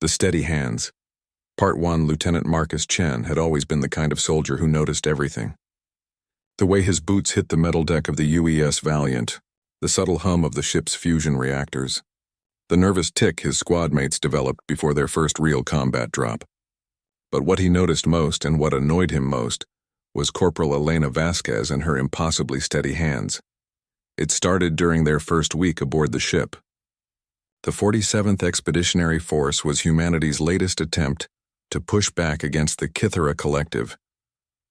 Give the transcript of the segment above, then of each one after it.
The steady hands. Part 1. Lieutenant Marcus Chen had always been the kind of soldier who noticed everything. The way his boots hit the metal deck of the UES Valiant, the subtle hum of the ship's fusion reactors, the nervous tick his squad mates developed before their first real combat drop. But what he noticed most and what annoyed him most was Corporal Elena Vasquez and her impossibly steady hands. It started during their first week aboard the ship. The 47th Expeditionary Force was humanity's latest attempt to push back against the Kythera Collective,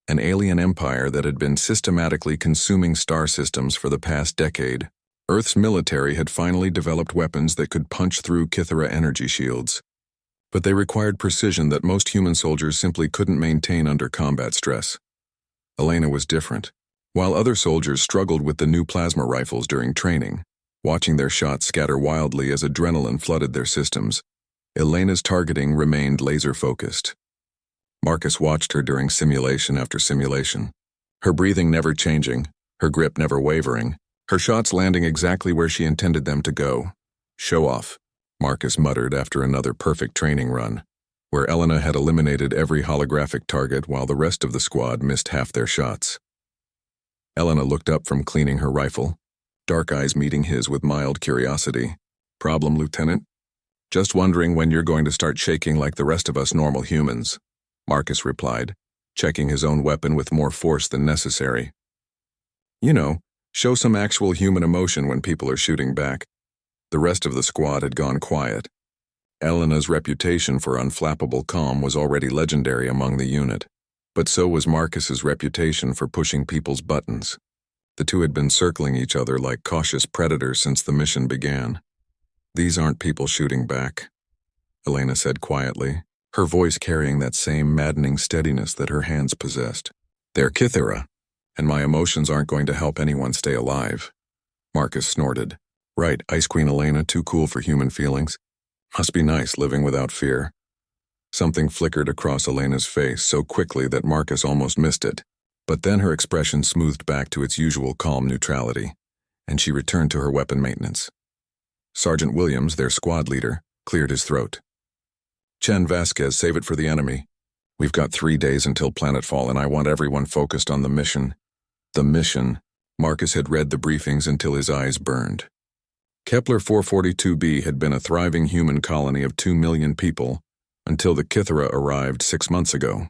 an alien empire that had been systematically consuming star systems for the past decade. Earth's military had finally developed weapons that could punch through Kythera energy shields, but they required precision that most human soldiers simply couldn't maintain under combat stress. Elena was different. While other soldiers struggled with the new plasma rifles during training, watching their shots scatter wildly as adrenaline flooded their systems, Elena's targeting remained laser-focused. Marcus watched her during simulation after simulation, her breathing never changing, her grip never wavering, her shots landing exactly where she intended them to go. "Show off," Marcus muttered after another perfect training run, where Elena had eliminated every holographic target while the rest of the squad missed half their shots. Elena looked up from cleaning her rifle, dark eyes meeting his with mild curiosity. "Problem, Lieutenant? Just wondering when you're going to start shaking like the rest of us normal humans," Marcus replied, checking his own weapon with more force than necessary. "You know, show some actual human emotion when people are shooting back." The rest of the squad had gone quiet. Elena's reputation for unflappable calm was already legendary among the unit, but so was Marcus's reputation for pushing people's buttons. The two had been circling each other like cautious predators since the mission began. "These aren't people shooting back," Elena said quietly, her voice carrying that same maddening steadiness that her hands possessed. "They're Kythera, and my emotions aren't going to help anyone stay alive." Marcus snorted. "Right, Ice Queen Elena, too cool for human feelings. Must be nice living without fear." Something flickered across Elena's face so quickly that Marcus almost missed it, but then her expression smoothed back to its usual calm neutrality, and she returned to her weapon maintenance. Sergeant Williams, their squad leader, cleared his throat. "Chen, Vasquez, save it for the enemy. We've got 3 days until planetfall, and I want everyone focused on the mission." The mission. Marcus had read the briefings until his eyes burned. Kepler 442b had been a thriving human colony of 2 million people until the Kythera arrived 6 months ago.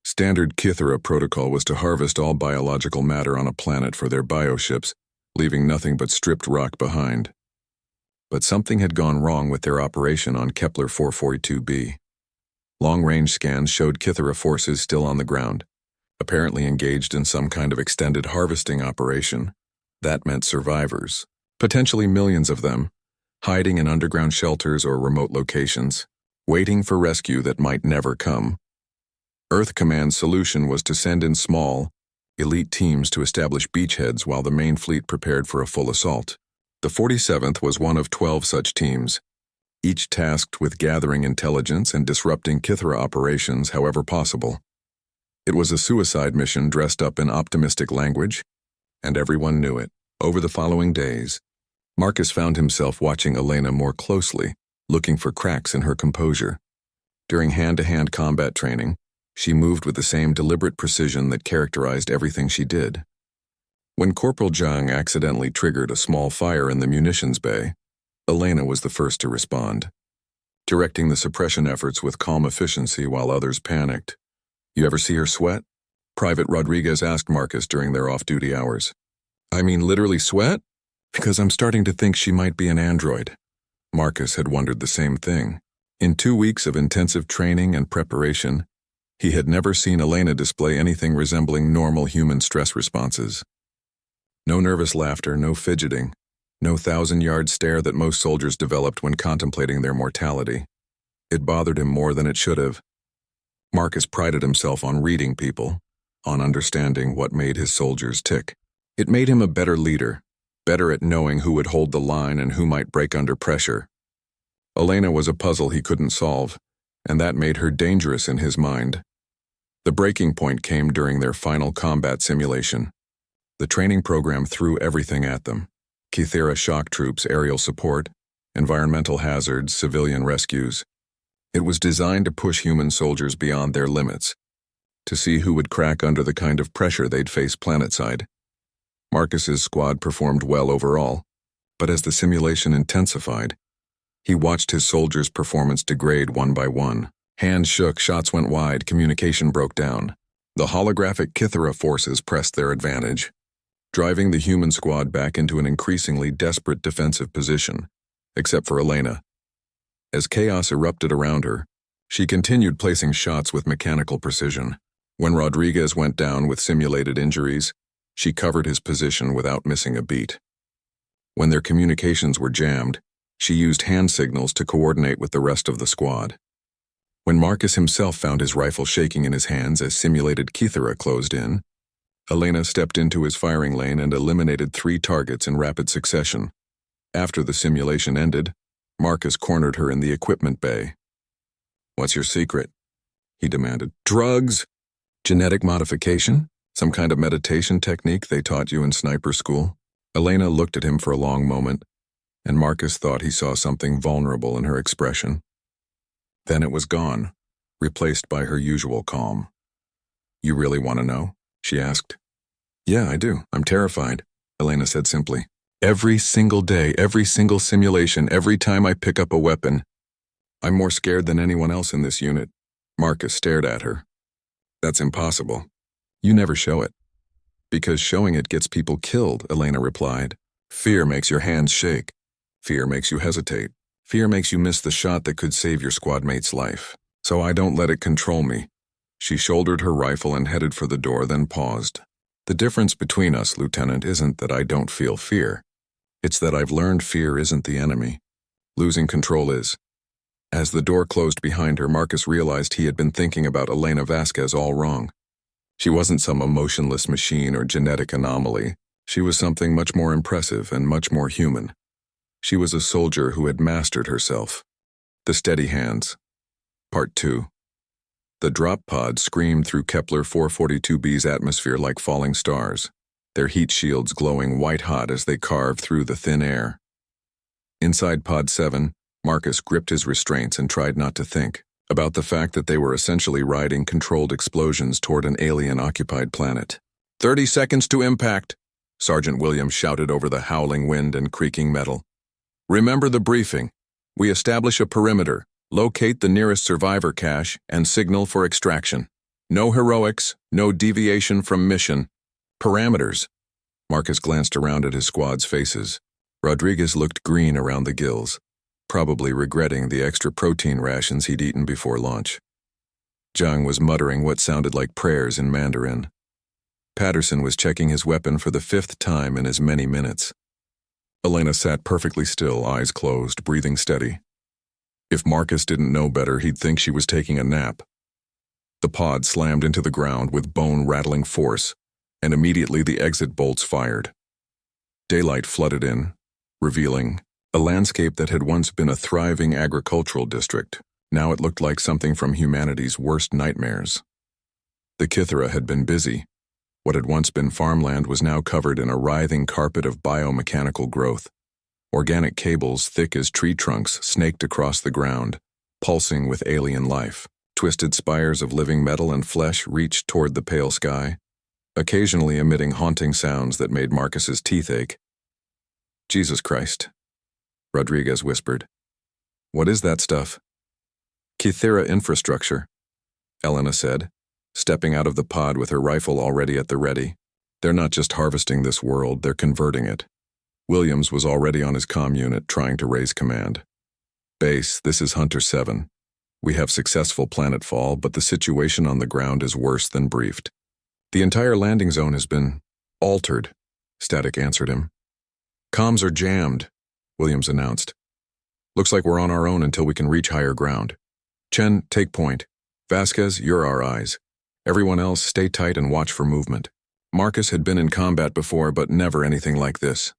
Standard Kythera protocol was to harvest all biological matter on a planet for their bioships, leaving nothing but stripped rock behind. But something had gone wrong with their operation on Kepler 442b. Long-range scans showed Kythera forces still on the ground, apparently engaged in some kind of extended harvesting operation. That meant survivors, potentially millions of them, hiding in underground shelters or remote locations, waiting for rescue that might never come. Earth Command's solution was to send in small, elite teams to establish beachheads while the main fleet prepared for a full assault. The 47th was one of 12 such teams, each tasked with gathering intelligence and disrupting Kythera operations however possible. It was a suicide mission dressed up in optimistic language, and everyone knew it. Over the following days, Marcus found himself watching Elena more closely, looking for cracks in her composure. During hand-to-hand combat training, she moved with the same deliberate precision that characterized everything she did. When Corporal Zhang accidentally triggered a small fire in the munitions bay, Elena was the first to respond, directing the suppression efforts with calm efficiency while others panicked. "You ever see her sweat?" Private Rodriguez asked Marcus during their off-duty hours. "I mean literally sweat? Because I'm starting to think she might be an android." Marcus had wondered the same thing. In 2 weeks of intensive training and preparation, he had never seen Elena display anything resembling normal human stress responses. No nervous laughter, no fidgeting, no 1,000-yard stare that most soldiers developed when contemplating their mortality. It bothered him more than it should have. Marcus prided himself on reading people, on understanding what made his soldiers tick. It made him a better leader, better at knowing who would hold the line and who might break under pressure. Elena was a puzzle he couldn't solve, and that made her dangerous in his mind. The breaking point came during their final combat simulation. The training program threw everything at them: Kythera shock troops, aerial support, environmental hazards, civilian rescues. It was designed to push human soldiers beyond their limits, to see who would crack under the kind of pressure they'd face planetside. Marcus's squad performed well overall, but as the simulation intensified, he watched his soldiers' performance degrade one by one. Hands shook, shots went wide, communication broke down. The holographic Kythera forces pressed their advantage, driving the human squad back into an increasingly desperate defensive position, except for Elena. As chaos erupted around her, she continued placing shots with mechanical precision. When Rodriguez went down with simulated injuries, she covered his position without missing a beat. When their communications were jammed, she used hand signals to coordinate with the rest of the squad. When Marcus himself found his rifle shaking in his hands as simulated Kythera closed in, Elena stepped into his firing lane and eliminated 3 targets in rapid succession. After the simulation ended, Marcus cornered her in the equipment bay. "What's your secret?" he demanded. "Drugs? Genetic modification? Some kind of meditation technique they taught you in sniper school?" Elena looked at him for a long moment, and Marcus thought he saw something vulnerable in her expression. Then it was gone, replaced by her usual calm. "You really want to know?" she asked. "Yeah, I do. I'm terrified," Elena said simply. "Every single day, every single simulation, every time I pick up a weapon, I'm more scared than anyone else in this unit." Marcus stared at her. "That's impossible. You never show it." "Because showing it gets people killed," Elena replied. "Fear makes your hands shake. Fear makes you hesitate. Fear makes you miss the shot that could save your squad mate's life. So I don't let it control me." She shouldered her rifle and headed for the door, then paused. "The difference between us, Lieutenant, isn't that I don't feel fear. It's that I've learned fear isn't the enemy. Losing control is." As the door closed behind her, Marcus realized he had been thinking about Elena Vasquez all wrong. She wasn't some emotionless machine or genetic anomaly. She was something much more impressive and much more human. She was a soldier who had mastered herself. The Steady Hands. Part 2. The drop pod screamed through Kepler 442b's atmosphere like falling stars, their heat shields glowing white-hot as they carved through the thin air. Inside Pod 7, Marcus gripped his restraints and tried not to think about the fact that they were essentially riding controlled explosions toward an alien-occupied planet. 30 seconds to impact," Sergeant Williams shouted over the howling wind and creaking metal. "Remember the briefing. We establish a perimeter, locate the nearest survivor cache, and signal for extraction. No heroics, no deviation from mission. Parameters." Marcus glanced around at his squad's faces. Rodriguez looked green around the gills, probably regretting the extra protein rations he'd eaten before launch. Zhang was muttering what sounded like prayers in Mandarin. Patterson was checking his weapon for the 5th time in as many minutes. Elena sat perfectly still, eyes closed, breathing steady. If Marcus didn't know better, he'd think she was taking a nap. The pod slammed into the ground with bone-rattling force, and immediately the exit bolts fired. Daylight flooded in, revealing a landscape that had once been a thriving agricultural district. Now it looked like something from humanity's worst nightmares. The Kythera had been busy. What had once been farmland was now covered in a writhing carpet of biomechanical growth. Organic cables thick as tree trunks snaked across the ground, pulsing with alien life. Twisted spires of living metal and flesh reached toward the pale sky, occasionally emitting haunting sounds that made Marcus's teeth ache. "Jesus Christ," Rodriguez whispered. "What is that stuff?" "Kythera infrastructure," Elena said, stepping out of the pod with her rifle already at the ready. "They're not just harvesting this world, they're converting it." Williams was already on his comm unit trying to raise command. "Base, this is Hunter 7. We have successful planetfall, but the situation on the ground is worse than briefed. The entire landing zone has been altered," Static answered him. "Comms are jammed," Williams announced. "Looks like we're on our own until we can reach higher ground. Chen, take point. Vasquez, you're our eyes. Everyone else, stay tight and watch for movement." Marcus had been in combat before, but never anything like this.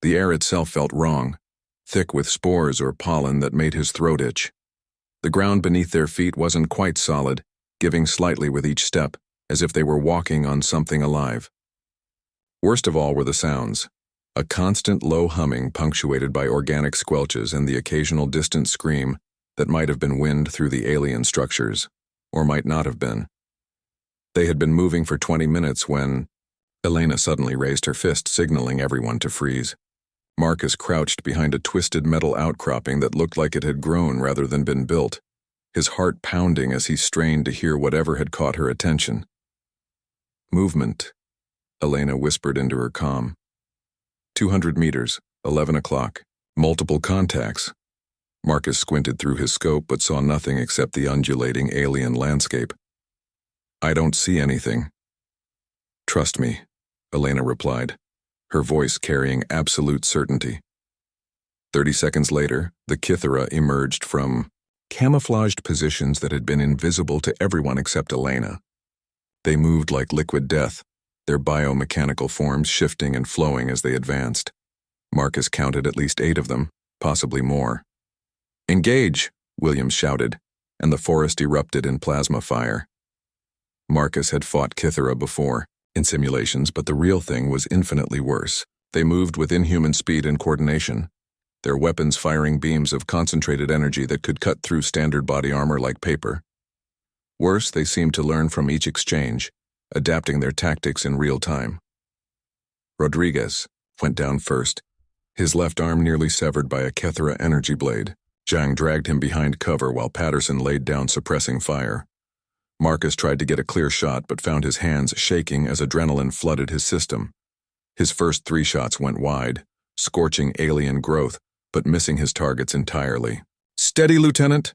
The air itself felt wrong, thick with spores or pollen that made his throat itch. The ground beneath their feet wasn't quite solid, giving slightly with each step, as if they were walking on something alive. Worst of all were the sounds. A constant low humming punctuated by organic squelches and the occasional distant scream that might have been wind through the alien structures, or might not have been. They had been moving for 20 minutes when Elena suddenly raised her fist, signaling everyone to freeze. Marcus crouched behind a twisted metal outcropping that looked like it had grown rather than been built, his heart pounding as he strained to hear whatever had caught her attention. Movement, Elena whispered into her comm. 200 meters, 11 o'clock. Multiple contacts. Marcus squinted through his scope but saw nothing except the undulating alien landscape. I don't see anything. Trust me, Elena replied, her voice carrying absolute certainty. 30 seconds later, the Kythera emerged from camouflaged positions that had been invisible to everyone except Elena. They moved like liquid death, their biomechanical forms shifting and flowing as they advanced. Marcus counted at least 8 of them, possibly more. Engage, Williams shouted, and the forest erupted in plasma fire. Marcus had fought Kythera before, in simulations, but the real thing was infinitely worse. They moved with inhuman speed and coordination, their weapons firing beams of concentrated energy that could cut through standard body armor like paper. Worse, they seemed to learn from each exchange, adapting their tactics in real time. Rodriguez went down first, his left arm nearly severed by a Kythera energy blade. Zhang dragged him behind cover while Patterson laid down suppressing fire. Marcus tried to get a clear shot but found his hands shaking as adrenaline flooded his system. His first 3 shots went wide, scorching alien growth, but missing his targets entirely. Steady, Lieutenant!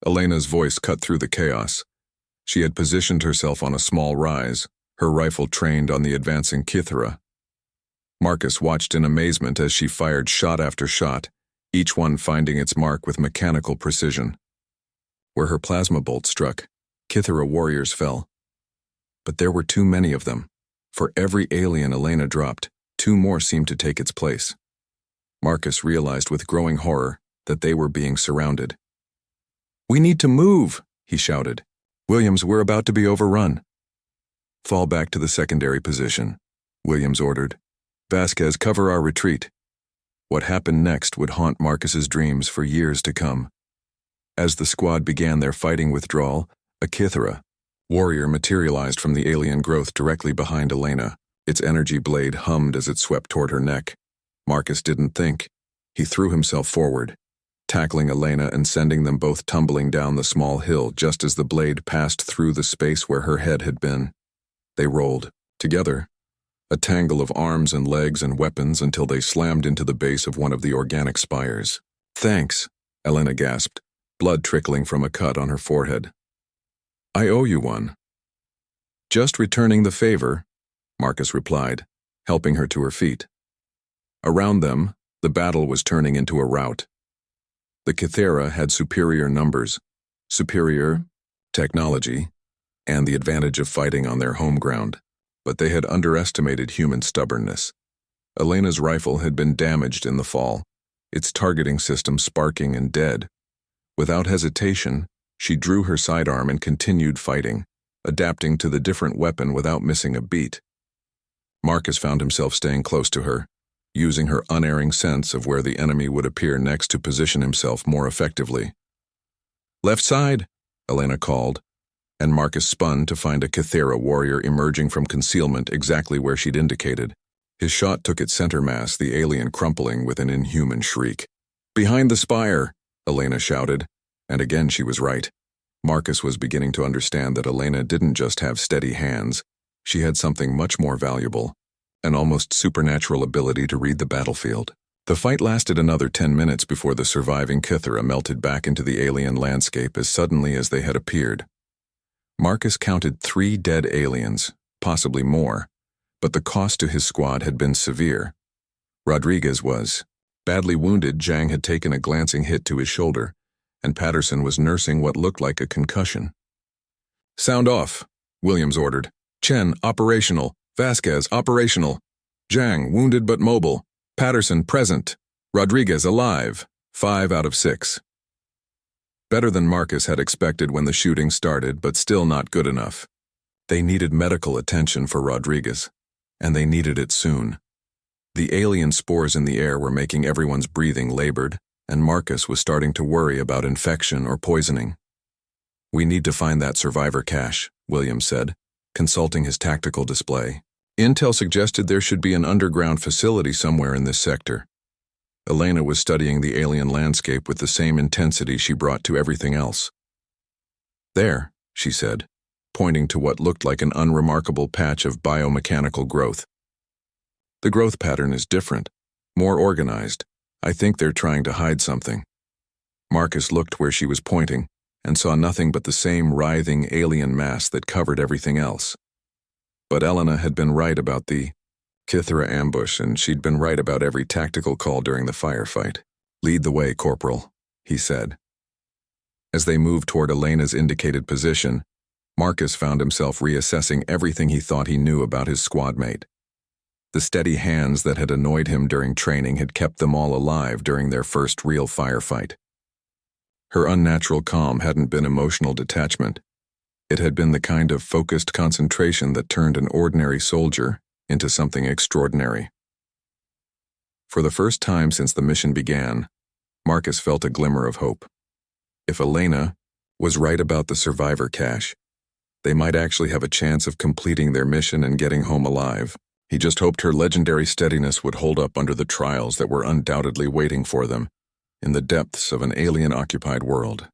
Elena's voice cut through the chaos. She had positioned herself on a small rise, her rifle trained on the advancing Kythera. Marcus watched in amazement as she fired shot after shot, each one finding its mark with mechanical precision. Where her plasma bolt struck, Kythera warriors fell. But there were too many of them. For every alien Elena dropped, 2 more seemed to take its place. Marcus realized with growing horror that they were being surrounded. "We need to move," he shouted. "Williams, we're about to be overrun." "Fall back to the secondary position," Williams ordered. "Vasquez, cover our retreat." What happened next would haunt Marcus's dreams for years to come. As the squad began their fighting withdrawal, a Kythera warrior materialized from the alien growth directly behind Elena. Its energy blade hummed as it swept toward her neck. Marcus didn't think. He threw himself forward, tackling Elena and sending them both tumbling down the small hill just as the blade passed through the space where her head had been. They rolled, together, a tangle of arms and legs and weapons until they slammed into the base of one of the organic spires. "Thanks," Elena gasped, blood trickling from a cut on her forehead. "I owe you one." "Just returning the favor," Marcus replied, helping her to her feet. Around them, the battle was turning into a rout. The Kythera had superior numbers, superior technology, and the advantage of fighting on their home ground, but they had underestimated human stubbornness. Elena's rifle had been damaged in the fall, its targeting system sparking and dead. Without hesitation, she drew her sidearm and continued fighting, adapting to the different weapon without missing a beat. Marcus found himself staying close to her, using her unerring sense of where the enemy would appear next to position himself more effectively. "Left side," Elena called, and Marcus spun to find a Kythera warrior emerging from concealment exactly where she'd indicated. His shot took its center mass, the alien crumpling with an inhuman shriek. "Behind the spire," Elena shouted, and again she was right. Marcus was beginning to understand that Elena didn't just have steady hands, she had something much more valuable, an almost supernatural ability to read the battlefield. The fight lasted another 10 minutes before the surviving Kythera melted back into the alien landscape as suddenly as they had appeared. Marcus counted 3 dead aliens, possibly more, but the cost to his squad had been severe. Rodriguez was badly wounded. Zhang had taken a glancing hit to his shoulder, and Patterson was nursing what looked like a concussion. "Sound off," Williams ordered. "Chen, operational. Vasquez, operational. Zhang, wounded but mobile. Patterson, present. Rodriguez, alive. 5 out of 6. Better than Marcus had expected when the shooting started, but still not good enough. They needed medical attention for Rodriguez, and they needed it soon. The alien spores in the air were making everyone's breathing labored, and Marcus was starting to worry about infection or poisoning. "We need to find that survivor cache," Williams said, consulting his tactical display. "Intel suggested there should be an underground facility somewhere in this sector." Elena was studying the alien landscape with the same intensity she brought to everything else. "There," she said, pointing to what looked like an unremarkable patch of biomechanical growth. "The growth pattern is different, more organized. I think they're trying to hide something." Marcus looked where she was pointing and saw nothing but the same writhing alien mass that covered everything else. But Elena had been right about the Kythera ambush, and she'd been right about every tactical call during the firefight. "Lead the way, Corporal," he said. As they moved toward Elena's indicated position, Marcus found himself reassessing everything he thought he knew about his squad mate. The steady hands that had annoyed him during training had kept them all alive during their first real firefight. Her unnatural calm hadn't been emotional detachment. It had been the kind of focused concentration that turned an ordinary soldier into something extraordinary. For the first time since the mission began, Marcus felt a glimmer of hope. If Elena was right about the survivor cache, they might actually have a chance of completing their mission and getting home alive. He just hoped her legendary steadiness would hold up under the trials that were undoubtedly waiting for them in the depths of an alien-occupied world.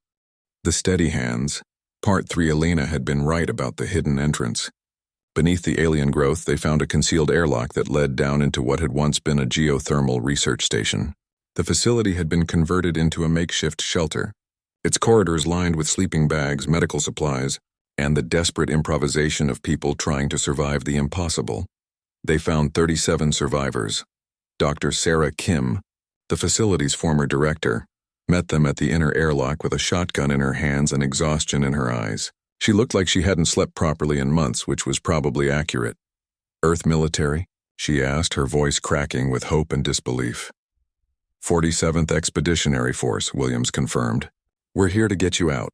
The steady hands. Part 3. Elena had been right about the hidden entrance. Beneath the alien growth, they found a concealed airlock that led down into what had once been a geothermal research station. The facility had been converted into a makeshift shelter, its corridors lined with sleeping bags, medical supplies, and the desperate improvisation of people trying to survive the impossible. They found 37 survivors. Dr. Sarah Kim, the facility's former director, met them at the inner airlock with a shotgun in her hands and exhaustion in her eyes. She looked like she hadn't slept properly in months, which was probably accurate. "Earth military?" she asked, her voice cracking with hope and disbelief. 47th Expeditionary Force, Williams confirmed. "We're here to get you out."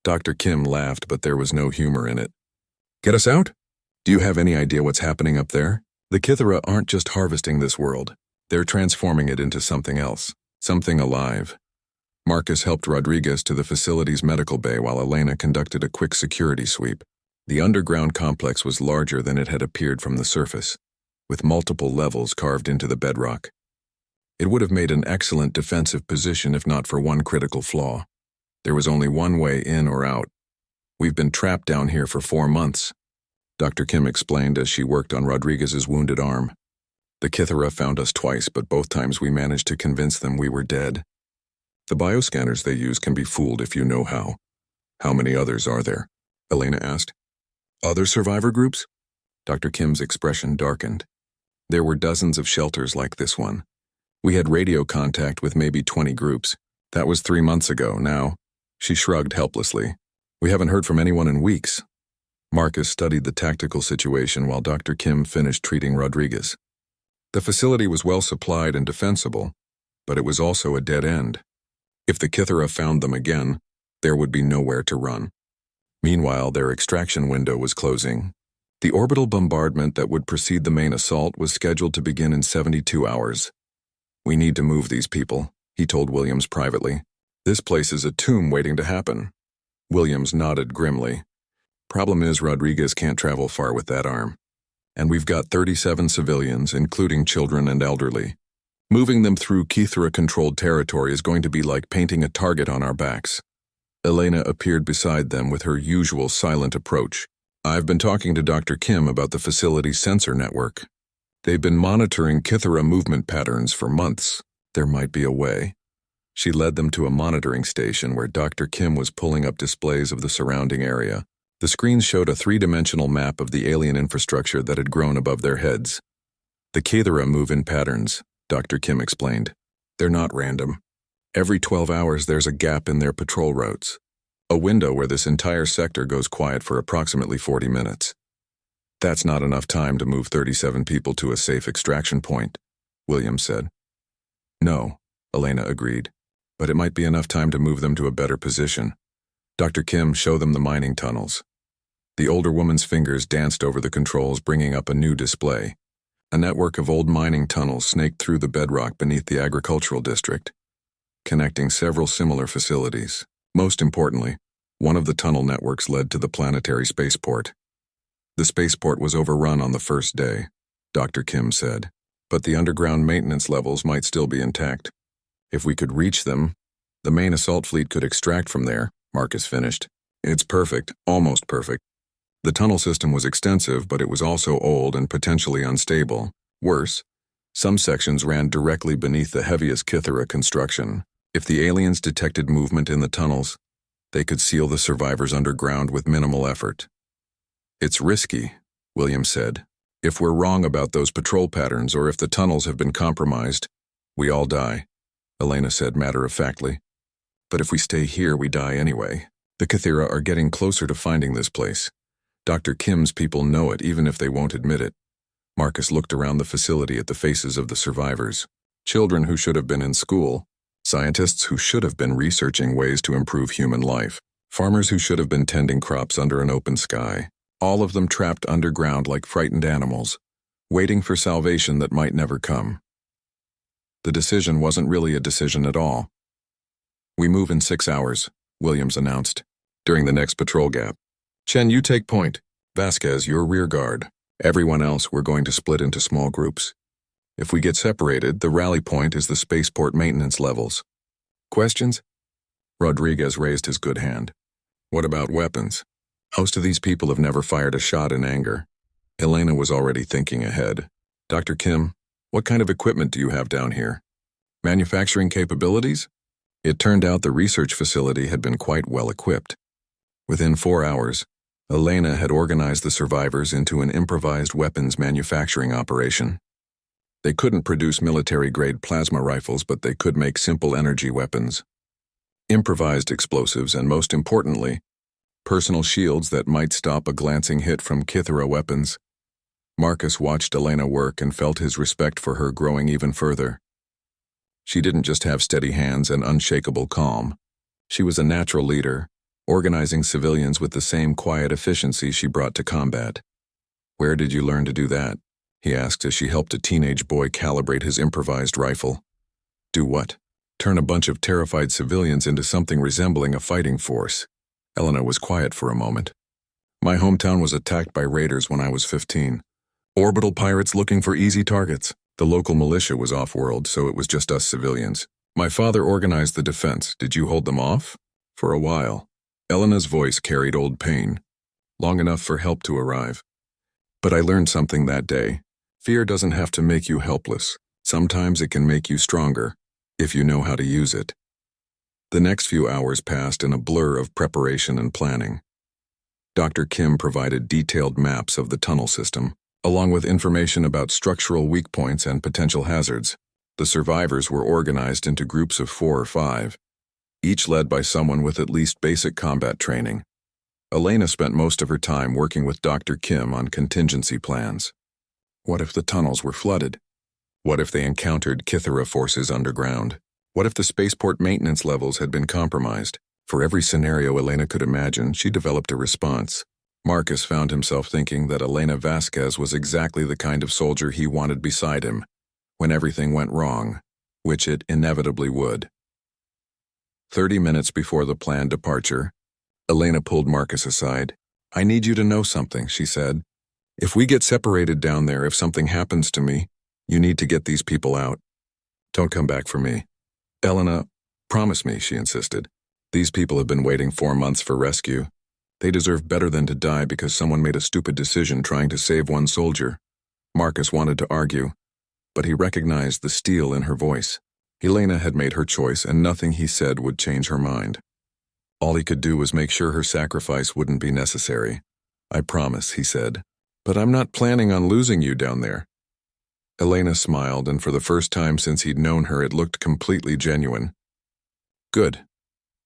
Dr. Kim laughed, but there was no humor in it. "Get us out? Do you have any idea what's happening up there? The Kythera aren't just harvesting this world. They're transforming it into something else, something alive." Marcus helped Rodriguez to the facility's medical bay while Elena conducted a quick security sweep. The underground complex was larger than it had appeared from the surface, with multiple levels carved into the bedrock. It would have made an excellent defensive position if not for one critical flaw. There was only one way in or out. "We've been trapped down here for 4 months," Dr. Kim explained as she worked on Rodriguez's wounded arm. "The Kythera found us twice, but both times we managed to convince them we were dead. The bioscanners they use can be fooled if you know how." "How many others are there?" Elena asked. "Other survivor groups?" Dr. Kim's expression darkened. "There were dozens of shelters like this one. We had radio contact with maybe 20 groups. That was 3 months ago. Now," she shrugged helplessly, "we haven't heard from anyone in weeks." Marcus studied the tactical situation while Dr. Kim finished treating Rodriguez. The facility was well supplied and defensible, but it was also a dead end. If the Kythera found them again, there would be nowhere to run. Meanwhile, their extraction window was closing. The orbital bombardment that would precede the main assault was scheduled to begin in 72 hours. "We need to move these people," he told Williams privately. "This place is a tomb waiting to happen." Williams nodded grimly. "Problem is Rodriguez can't travel far with that arm. And we've got 37 civilians, including children and elderly. Moving them through Kythera-controlled territory is going to be like painting a target on our backs." Elena appeared beside them with her usual silent approach. "I've been talking to Dr. Kim about the facility's sensor network. They've been monitoring Kythera movement patterns for months. There might be a way." She led them to a monitoring station where Dr. Kim was pulling up displays of the surrounding area. The screens showed a 3-dimensional map of the alien infrastructure that had grown above their heads. "The Kythera move in patterns," Dr. Kim explained. "They're not random. Every 12 hours there's a gap in their patrol routes, a window where this entire sector goes quiet for approximately 40 minutes. That's not enough time to move 37 people to a safe extraction point," Williams said. "No," Elena agreed, "but it might be enough time to move them to a better position." Dr. Kim showed them the mining tunnels. The older woman's fingers danced over the controls, bringing up a new display. A network of old mining tunnels snaked through the bedrock beneath the agricultural district. connecting several similar facilities. Most importantly, one of the tunnel networks led to the planetary spaceport. The spaceport was overrun on the first day, Dr. Kim said, but the underground maintenance levels might still be intact. If we could reach them, the main assault fleet could extract from there, Marcus finished. It's perfect, almost perfect. The tunnel system was extensive, but it was also old and potentially unstable. Worse, some sections ran directly beneath the heaviest Kythera construction. If the aliens detected movement in the tunnels, they could seal the survivors underground with minimal effort. It's risky, William said. If we're wrong about those patrol patterns or if the tunnels have been compromised, we all die, Elena said matter-of-factly. But if we stay here, we die anyway. The Kythera are getting closer to finding this place. Dr. Kim's people know it, even if they won't admit it. Marcus looked around the facility at the faces of the survivors. Children who should have been in school, scientists who should have been researching ways to improve human life, farmers who should have been tending crops under an open sky, all of them trapped underground like frightened animals, waiting for salvation that might never come. The decision wasn't really a decision at all. We move in 6 hours, Williams announced, during the next patrol gap. Chen, you take point. Vasquez, your rear guard. Everyone else, we're going to split into small groups. If we get separated, the rally point is the spaceport maintenance levels. Questions? Rodriguez raised his good hand. What about weapons? Most of these people have never fired a shot in anger. Elena was already thinking ahead. Dr. Kim, what kind of equipment do you have down here? Manufacturing capabilities? It turned out the research facility had been quite well equipped. Within 4 hours, Elena had organized the survivors into an improvised weapons manufacturing operation. They couldn't produce military-grade plasma rifles, but they could make simple energy weapons. Improvised explosives and, most importantly, personal shields that might stop a glancing hit from Kythera weapons. Marcus watched Elena work and felt his respect for her growing even further. She didn't just have steady hands and unshakable calm. She was a natural leader, organizing civilians with the same quiet efficiency she brought to combat. Where did you learn to do that? He asked as she helped a teenage boy calibrate his improvised rifle. Do what? Turn a bunch of terrified civilians into something resembling a fighting force. Elena was quiet for a moment. My hometown was attacked by raiders when I was 15. Orbital pirates looking for easy targets. The local militia was off-world, so it was just us civilians. My father organized the defense. Did you hold them off? For a while. Elena's voice carried old pain, long enough for help to arrive. But I learned something that day. Fear doesn't have to make you helpless. Sometimes it can make you stronger, if you know how to use it. The next few hours passed in a blur of preparation and planning. Dr. Kim provided detailed maps of the tunnel system, along with information about structural weak points and potential hazards. The survivors were organized into groups of 4 or 5, each led by someone with at least basic combat training. Elena spent most of her time working with Dr. Kim on contingency plans. What if the tunnels were flooded? What if they encountered Kythera forces underground? What if the spaceport maintenance levels had been compromised? For every scenario Elena could imagine, she developed a response. Marcus found himself thinking that Elena Vasquez was exactly the kind of soldier he wanted beside him when everything went wrong, which it inevitably would. 30 minutes before the planned departure, Elena pulled Marcus aside. I need you to know something, she said. If we get separated down there, if something happens to me, you need to get these people out. Don't come back for me. Elena, promise me, she insisted. These people have been waiting 4 months for rescue. They deserve better than to die because someone made a stupid decision trying to save one soldier. Marcus wanted to argue, but he recognized the steel in her voice. Elena had made her choice, and nothing he said would change her mind. All he could do was make sure her sacrifice wouldn't be necessary. I promise, he said. But I'm not planning on losing you down there. Elena smiled, and for the first time since he'd known her, it looked completely genuine. Good,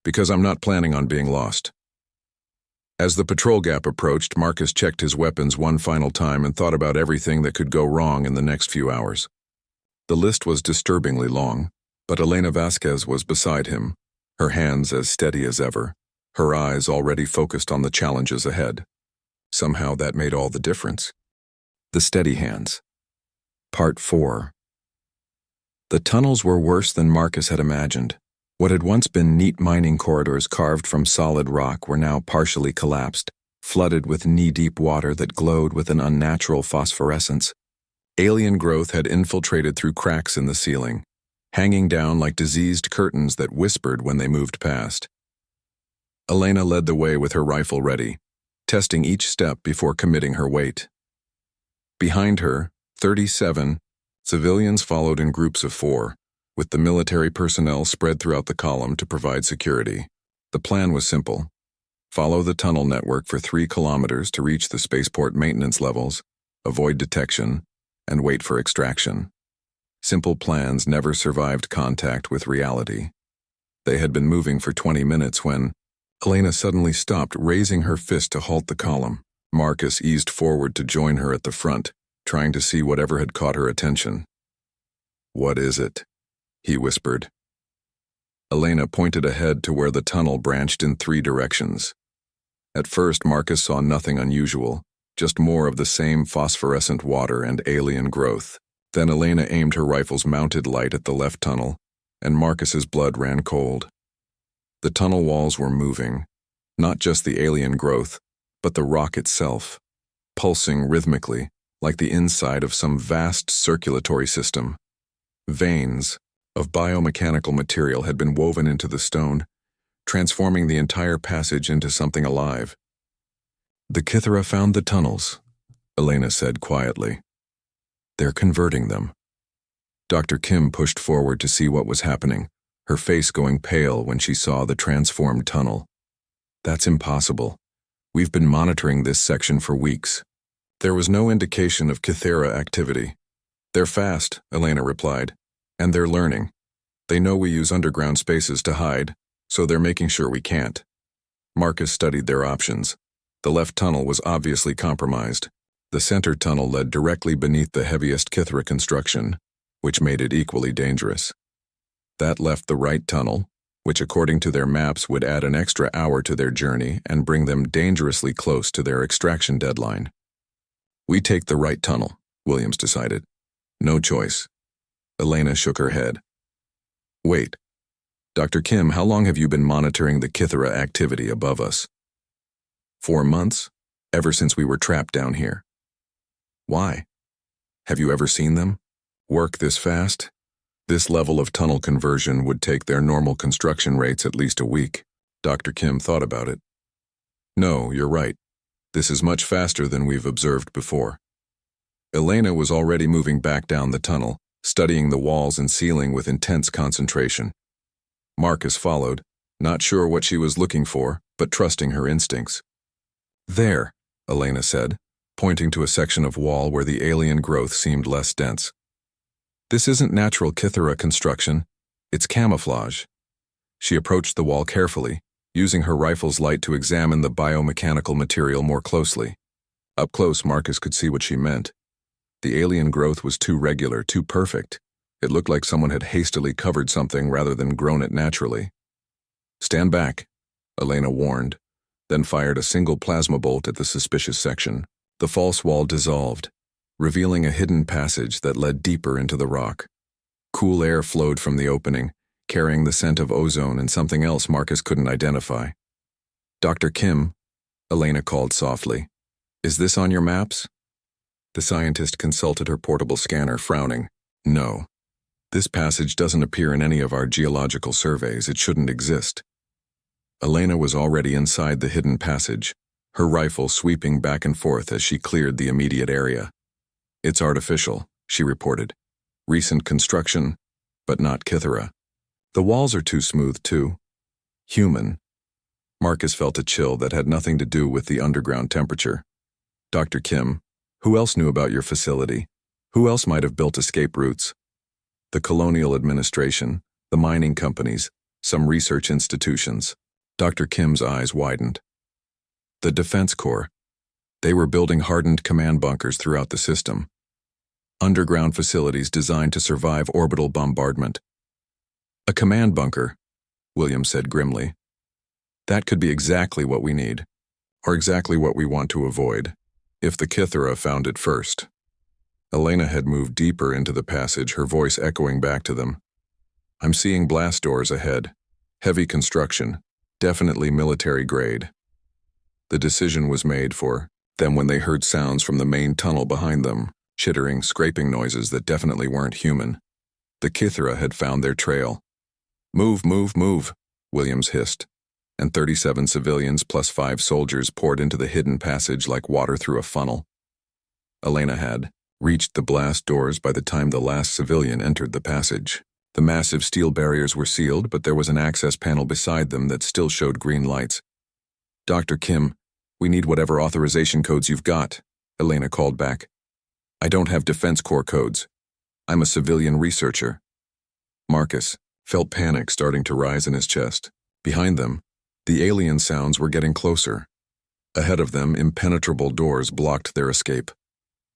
because I'm not planning on being lost. As the patrol gap approached, Marcus checked his weapons one final time and thought about everything that could go wrong in the next few hours. The list was disturbingly long, but Elena Vasquez was beside him, her hands as steady as ever, her eyes already focused on the challenges ahead. Somehow that made all the difference. The steady hands. Part 4. The tunnels were worse than Marcus had imagined. What had once been neat mining corridors carved from solid rock were now partially collapsed, flooded with knee-deep water that glowed with an unnatural phosphorescence. Alien growth had infiltrated through cracks in the ceiling, hanging down like diseased curtains that whispered when they moved past. Elena led the way with her rifle ready, testing each step before committing her weight. Behind her, 37 civilians followed in groups of 4, with the military personnel spread throughout the column to provide security. The plan was simple. Follow the tunnel network for 3 kilometers to reach the spaceport maintenance levels, avoid detection, and wait for extraction. Simple plans never survived contact with reality. They had been moving for 20 minutes when Elena suddenly stopped, raising her fist to halt the column. Marcus eased forward to join her at the front, trying to see whatever had caught her attention. "What is it?" he whispered. Elena pointed ahead to where the tunnel branched in 3 directions. At first, Marcus saw nothing unusual, just more of the same phosphorescent water and alien growth. Then Elena aimed her rifle's mounted light at the left tunnel, and Marcus's blood ran cold. The tunnel walls were moving, not just the alien growth, but the rock itself, pulsing rhythmically, like the inside of some vast circulatory system. Veins of biomechanical material had been woven into the stone, transforming the entire passage into something alive. "The Kythera found the tunnels," Elena said quietly. "They're converting them." Dr. Kim pushed forward to see what was happening, her face going pale when she saw the transformed tunnel. "That's impossible. We've been monitoring this section for weeks." There was no indication of Kythera activity. "They're fast," Elena replied, "and they're learning. They know we use underground spaces to hide, so they're making sure we can't." Marcus studied their options. The left tunnel was obviously compromised. The center tunnel led directly beneath the heaviest Kythera construction, which made it equally dangerous. That left the right tunnel, which according to their maps would add an extra hour to their journey and bring them dangerously close to their extraction deadline. "We take the right tunnel," Williams decided. "No choice." Elena shook her head. "Wait. Dr. Kim, how long have you been monitoring the Kythera activity above us?" 4 months, ever since we were trapped down here." "Why? Have you ever seen them work this fast?" "This level of tunnel conversion would take their normal construction rates at least a week." Dr. Kim thought about it. "No, you're right. This is much faster than we've observed before." Elena was already moving back down the tunnel, studying the walls and ceiling with intense concentration. Marcus followed, not sure what she was looking for, but trusting her instincts. "There," Elena said, pointing to a section of wall where the alien growth seemed less dense. "This isn't natural Kythera construction, it's camouflage." She approached the wall carefully, using her rifle's light to examine the biomechanical material more closely. Up close, Marcus could see what she meant. The alien growth was too regular, too perfect. It looked like someone had hastily covered something rather than grown it naturally. "Stand back," Elena warned, then fired a single plasma bolt at the suspicious section. The false wall dissolved, revealing a hidden passage that led deeper into the rock. Cool air flowed from the opening, carrying the scent of ozone and something else Marcus couldn't identify. "Dr. Kim," Elena called softly, "is this on your maps?" The scientist consulted her portable scanner, frowning. "No. This passage doesn't appear in any of our geological surveys. It shouldn't exist." Elena was already inside the hidden passage, her rifle sweeping back and forth as she cleared the immediate area. "It's artificial," she reported. "Recent construction, but not Kythera. The walls are too smooth, too. Human." Marcus felt a chill that had nothing to do with the underground temperature. "Dr. Kim, who else knew about your facility? Who else might have built escape routes?" "The colonial administration, the mining companies, some research institutions." Dr. Kim's eyes widened. "The Defense Corps. They were building hardened command bunkers throughout the system. Underground facilities designed to survive orbital bombardment." "A command bunker," William said grimly. "That could be exactly what we need, or exactly what we want to avoid, if the Kythera found it first." Elena had moved deeper into the passage, her voice echoing back to them. "I'm seeing blast doors ahead. Heavy construction, definitely military grade. The decision was made for them when they heard sounds from the main tunnel behind them, chittering, scraping noises that definitely weren't human. The Kithra had found their trail. "Move, move, move," Williams hissed, and 37 civilians plus 5 soldiers poured into the hidden passage like water through a funnel. Elena had reached the blast doors by the time the last civilian entered the passage. The massive steel barriers were sealed, but there was an access panel beside them that still showed green lights. "Dr. Kim, we need whatever authorization codes you've got," Elena called back. "I don't have Defense Corps codes. I'm a civilian researcher." Marcus felt panic starting to rise in his chest. Behind them, the alien sounds were getting closer. Ahead of them, impenetrable doors blocked their escape.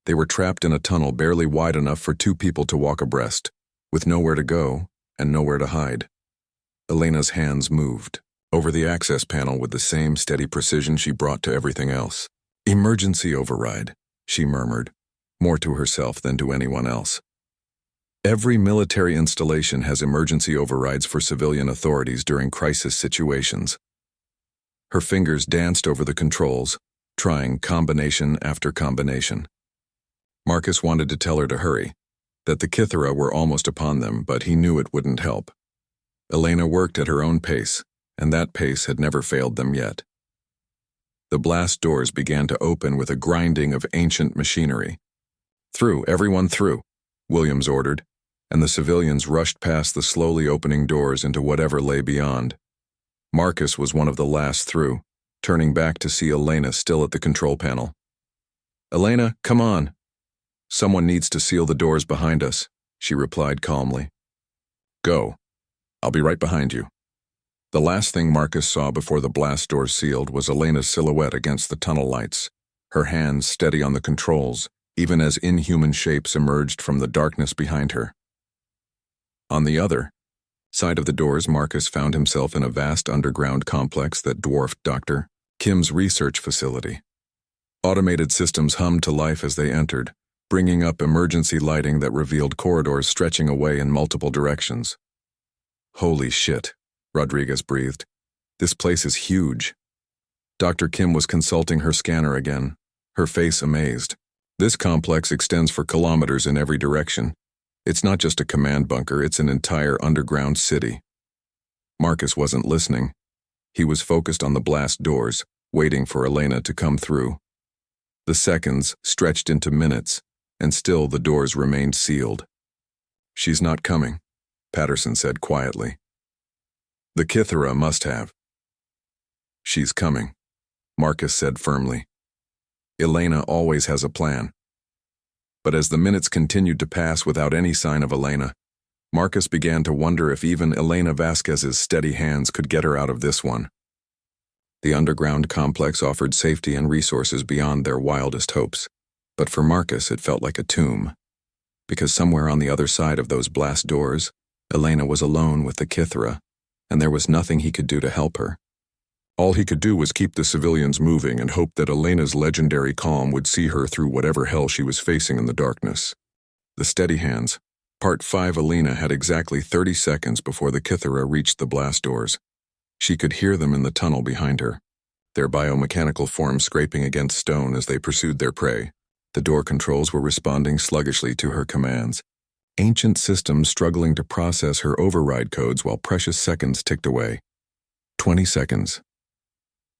They were trapped in a tunnel barely wide enough for 2 people to walk abreast, with nowhere to go and nowhere to hide. Elena's hands moved over the access panel with the same steady precision she brought to everything else. "Emergency override," she murmured, more to herself than to anyone else. Every military installation has emergency overrides for civilian authorities during crisis situations. Her fingers danced over the controls, trying combination after combination. Marcus wanted to tell her to hurry, that the Kithra were almost upon them, but he knew it wouldn't help. Elena worked at her own pace, and that pace had never failed them yet. The blast doors began to open with a grinding of ancient machinery. "Through, everyone through," Williams ordered, and the civilians rushed past the slowly opening doors into whatever lay beyond. Marcus was one of the last through, turning back to see Elena still at the control panel. "Elena, come on. Someone needs to seal the doors behind us," she replied calmly. "Go. I'll be right behind you." The last thing Marcus saw before the blast doors sealed was Elena's silhouette against the tunnel lights, her hands steady on the controls, even as inhuman shapes emerged from the darkness behind her. On the other side of the doors, Marcus found himself in a vast underground complex that dwarfed Dr. Kim's research facility. Automated systems hummed to life as they entered, bringing up emergency lighting that revealed corridors stretching away in multiple directions. "Holy shit," Rodriguez breathed. "This place is huge." Dr. Kim was consulting her scanner again, her face amazed. "This complex extends for kilometers in every direction. It's not just a command bunker, it's an entire underground city." Marcus wasn't listening. He was focused on the blast doors, waiting for Elena to come through. The seconds stretched into minutes, and still the doors remained sealed. "She's not coming," Patterson said quietly. "The Kithra must have." "She's coming," Marcus said firmly. "Elena always has a plan." But as the minutes continued to pass without any sign of Elena, Marcus began to wonder if even Elena Vasquez's steady hands could get her out of this one. The underground complex offered safety and resources beyond their wildest hopes, but for Marcus it felt like a tomb, because somewhere on the other side of those blast doors, Elena was alone with the Kithra, and there was nothing he could do to help her. All he could do was keep the civilians moving and hope that Elena's legendary calm would see her through whatever hell she was facing in the darkness. The steady hands. Part 5. Elena had exactly 30 seconds before the Kithra reached the blast doors. She could hear them in the tunnel behind her, their biomechanical forms scraping against stone as they pursued their prey. The door controls were responding sluggishly to her commands, ancient systems struggling to process her override codes while precious seconds ticked away. 20 seconds.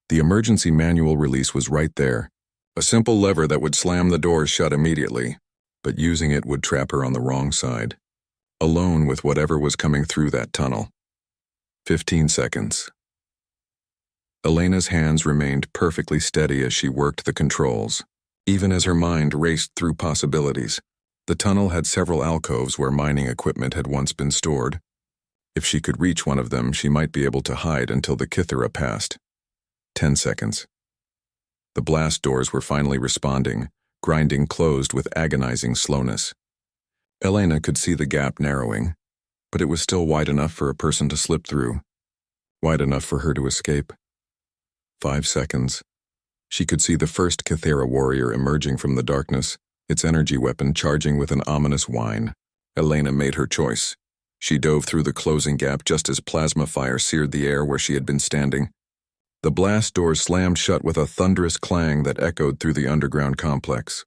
The emergency manual release was right there, a simple lever that would slam the doors shut immediately, but using it would trap her on the wrong side, alone with whatever was coming through that tunnel. 15 seconds. Elena's hands remained perfectly steady as she worked the controls, even as her mind raced through possibilities. The tunnel had several alcoves where mining equipment had once been stored. If she could reach one of them, she might be able to hide until the Kithra passed. 10 seconds. The blast doors were finally responding, grinding closed with agonizing slowness. Elena could see the gap narrowing, but it was still wide enough for a person to slip through, wide enough for her to escape. 5 seconds. She could see the first Kithera warrior emerging from the darkness, its energy weapon charging with an ominous whine. Elena made her choice. She dove through the closing gap just as plasma fire seared the air where she had been standing. The blast doors slammed shut with a thunderous clang that echoed through the underground complex.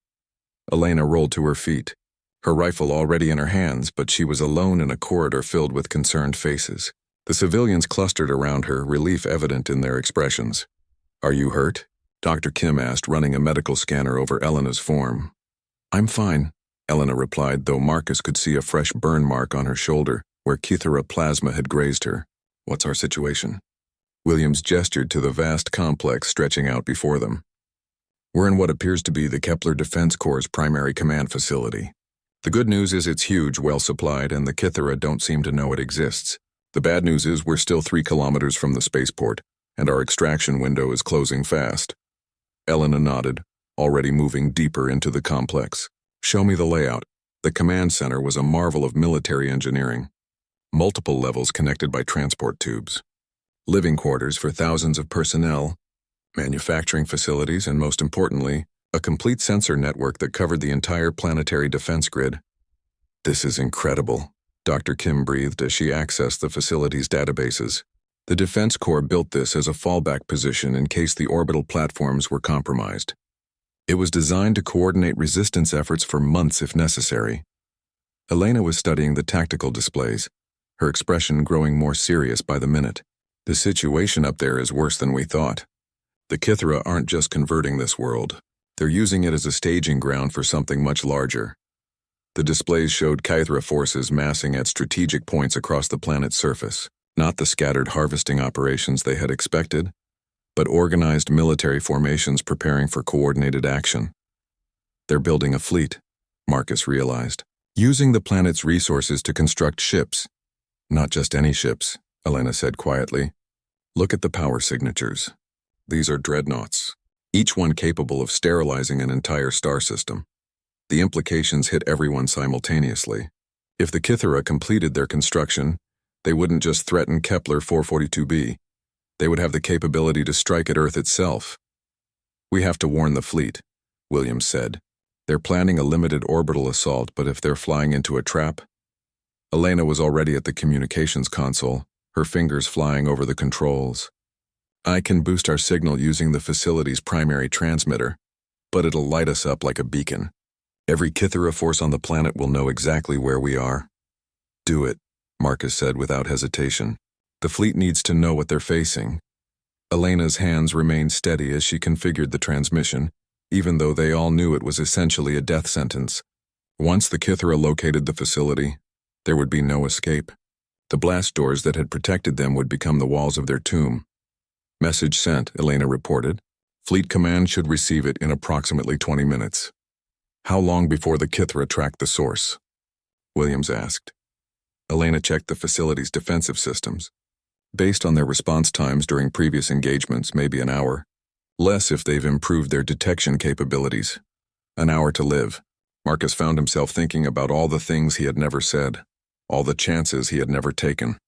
Elena rolled to her feet, her rifle already in her hands, but she was alone in a corridor filled with concerned faces. The civilians clustered around her, relief evident in their expressions. "Are you hurt?" Dr. Kim asked, running a medical scanner over Elena's form. "I'm fine," Elena replied, though Marcus could see a fresh burn mark on her shoulder where Kythera plasma had grazed her. "What's our situation?" Williams gestured to the vast complex stretching out before them. "We're in what appears to be the Kepler Defense Corps' primary command facility. The good news is it's huge, well-supplied, and the Kythera don't seem to know it exists. The bad news is we're still 3 kilometers from the spaceport, and our extraction window is closing fast." Elena nodded, already moving deeper into the complex. "Show me the layout." The command center was a marvel of military engineering. Multiple levels connected by transport tubes. Living quarters for thousands of personnel, manufacturing facilities, and most importantly, a complete sensor network that covered the entire planetary defense grid. "This is incredible," Dr. Kim breathed as she accessed the facility's databases. The Defense Corps built this as a fallback position in case the orbital platforms were compromised. It was designed to coordinate resistance efforts for months if necessary. Elena was studying the tactical displays, her expression growing more serious by the minute. "The situation up there is worse than we thought. The Kythera aren't just converting this world. They're using it as a staging ground for something much larger." The displays showed Kythera forces massing at strategic points across the planet's surface, not the scattered harvesting operations they had expected, but organized military formations preparing for coordinated action. "They're building a fleet," Marcus realized, "using the planet's resources to construct ships." "Not just any ships," Elena said quietly. "Look at the power signatures. These are dreadnoughts, each one capable of sterilizing an entire star system. The implications hit everyone simultaneously. If the Kythera completed their construction, they wouldn't just threaten Kepler 442b. They would have the capability to strike at Earth itself. "We have to warn the fleet," Williams said. "They're planning a limited orbital assault, but if they're flying into a trap..." Elena was already at the communications console, her fingers flying over the controls. "I can boost our signal using the facility's primary transmitter, but it'll light us up like a beacon. Every Kythera force on the planet will know exactly where we are." "Do it," Marcus said without hesitation. "The fleet needs to know what they're facing." Elena's hands remained steady as she configured the transmission, even though they all knew it was essentially a death sentence. Once the Kythera located the facility, there would be no escape. The blast doors that had protected them would become the walls of their tomb. "Message sent," Elena reported. "Fleet Command should receive it in approximately 20 minutes. "How long before the Kythera track the source?" Williams asked. Elena checked the facility's defensive systems. Based on their response times during previous engagements, maybe an hour. Less if they've improved their detection capabilities. An hour to live. Marcus found himself thinking about all the things he had never said, all the chances he had never taken.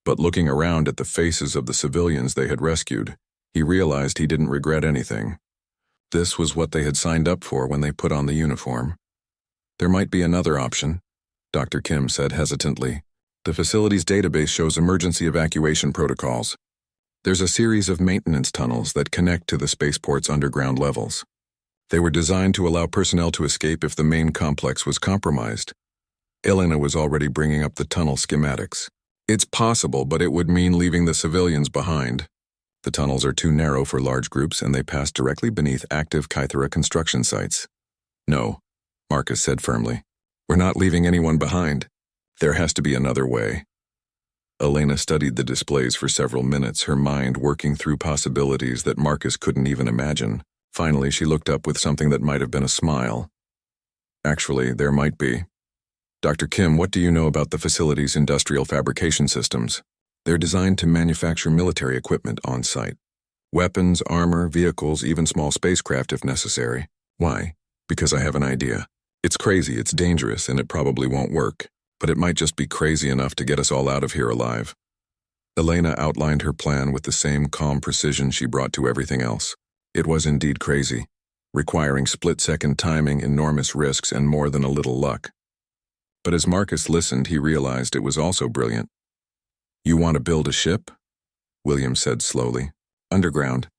But looking around at the faces of the civilians they had rescued, he realized he didn't regret anything. This was what they had signed up for when they put on the uniform. "There might be another option," Dr. Kim said hesitantly. "The facility's database shows emergency evacuation protocols. There's a series of maintenance tunnels that connect to the spaceport's underground levels. They were designed to allow personnel to escape if the main complex was compromised." Elena was already bringing up the tunnel schematics. "It's possible, but it would mean leaving the civilians behind. The tunnels are too narrow for large groups, and they pass directly beneath active Kythera construction sites." "No," Marcus said firmly. "We're not leaving anyone behind. There has to be another way." Elena studied the displays for several minutes, her mind working through possibilities that Marcus couldn't even imagine. Finally, she looked up with something that might have been a smile. "Actually, there might be. Dr. Kim, what do you know about the facility's industrial fabrication systems?" "They're designed to manufacture military equipment on site. Weapons, armor, vehicles, even small spacecraft if necessary." "Why?" "Because I have an idea. It's crazy, it's dangerous, and it probably won't work. But it might just be crazy enough to get us all out of here alive." Elena outlined her plan with the same calm precision she brought to everything else. It was indeed crazy, requiring split-second timing, enormous risks, and more than a little luck. But as Marcus listened, he realized it was also brilliant. "You want to build a ship?" Williams said slowly. "Underground,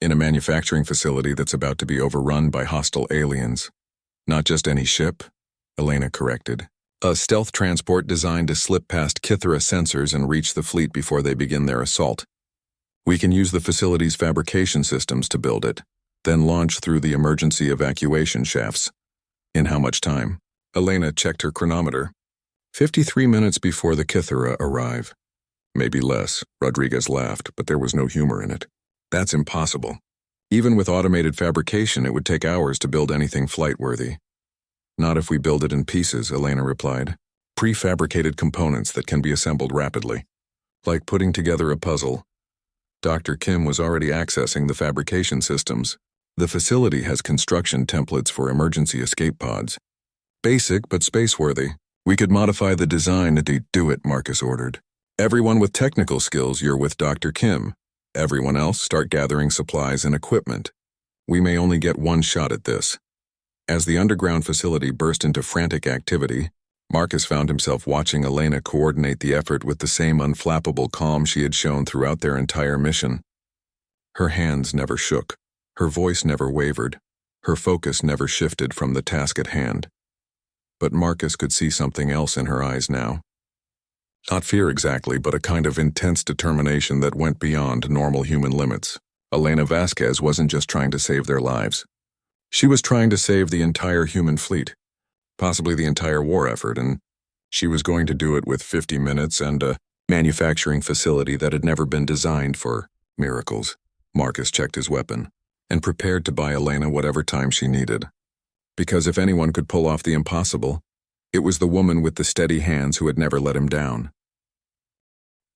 in a manufacturing facility that's about to be overrun by hostile aliens. Not just any ship," Elena corrected. "A stealth transport designed to slip past Kythera sensors and reach the fleet before they begin their assault. We can use the facility's fabrication systems to build it, then launch through the emergency evacuation shafts." "In how much time?" Elena checked her chronometer. 53 minutes before the Kythera arrive." "Maybe less," Rodriguez laughed, but there was no humor in it. "That's impossible. Even with automated fabrication, it would take hours to build anything flight-worthy." "Not if we build it in pieces," Elena replied. "Prefabricated components that can be assembled rapidly. Like putting together a puzzle." Dr. Kim was already accessing the fabrication systems. "The facility has construction templates for emergency escape pods. Basic but space-worthy. We could modify the design to do it," Marcus ordered. "Everyone with technical skills, you're with Dr. Kim. Everyone else, start gathering supplies and equipment. We may only get one shot at this." As the underground facility burst into frantic activity, Marcus found himself watching Elena coordinate the effort with the same unflappable calm she had shown throughout their entire mission. Her hands never shook, her voice never wavered, her focus never shifted from the task at hand. But Marcus could see something else in her eyes now. Not fear exactly, but a kind of intense determination that went beyond normal human limits. Elena Vasquez wasn't just trying to save their lives. She was trying to save the entire human fleet, possibly the entire war effort, and she was going to do it with 50 minutes and a manufacturing facility that had never been designed for miracles. Marcus checked his weapon and prepared to buy Elena whatever time she needed. Because if anyone could pull off the impossible, it was the woman with the steady hands who had never let him down.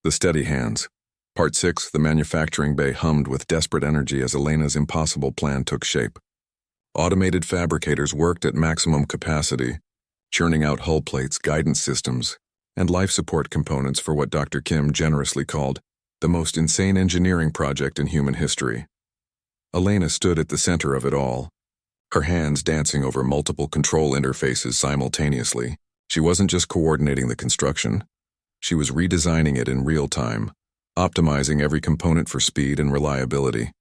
The steady hands. Part 6, the manufacturing bay hummed with desperate energy as Elena's impossible plan took shape. Automated fabricators worked at maximum capacity, churning out hull plates, guidance systems, and life support components for what Dr. Kim generously called the most insane engineering project in human history. Elena stood at the center of it all, her hands dancing over multiple control interfaces simultaneously. She wasn't just coordinating the construction, she was redesigning it in real time, optimizing every component for speed and reliability.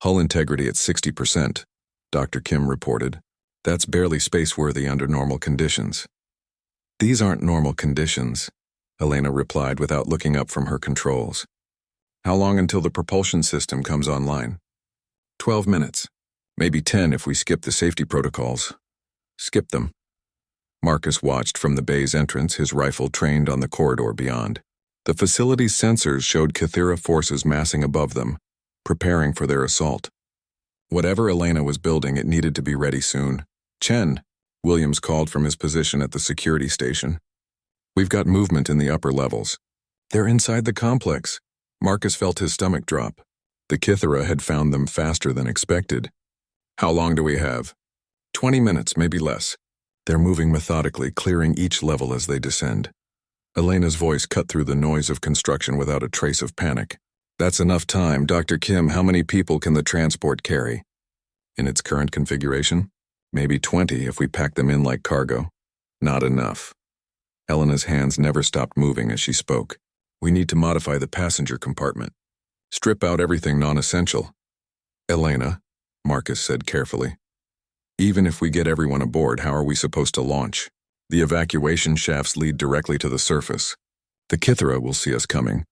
"Hull integrity at 60%, Dr. Kim reported. "That's barely space-worthy under normal conditions." "These aren't normal conditions," Elena replied without looking up from her controls. "How long until the propulsion system comes online?" 12 minutes. Maybe 10 if we skip the safety protocols." "Skip them." Marcus watched from the bay's entrance, his rifle trained on the corridor beyond. The facility's sensors showed Kythera forces massing above them, preparing for their assault. Whatever Elena was building, it needed to be ready soon. "Chen," Williams called from his position at the security station. "We've got movement in the upper levels." "They're inside the complex." Marcus felt his stomach drop. The Kythera had found them faster than expected. "How long do we have?" 20 minutes, maybe less." They're moving methodically, clearing each level as they descend. Elena's voice cut through the noise of construction without a trace of panic. "That's enough time. Dr. Kim, how many people can the transport carry?" "In its current configuration? Maybe 20 if we pack them in like cargo." "Not enough." Elena's hands never stopped moving as she spoke. "We need to modify the passenger compartment. Strip out everything non-essential." "Elena," Marcus said carefully, "even if we get everyone aboard, how are we supposed to launch? The evacuation shafts lead directly to the surface. The Kythera will see us coming."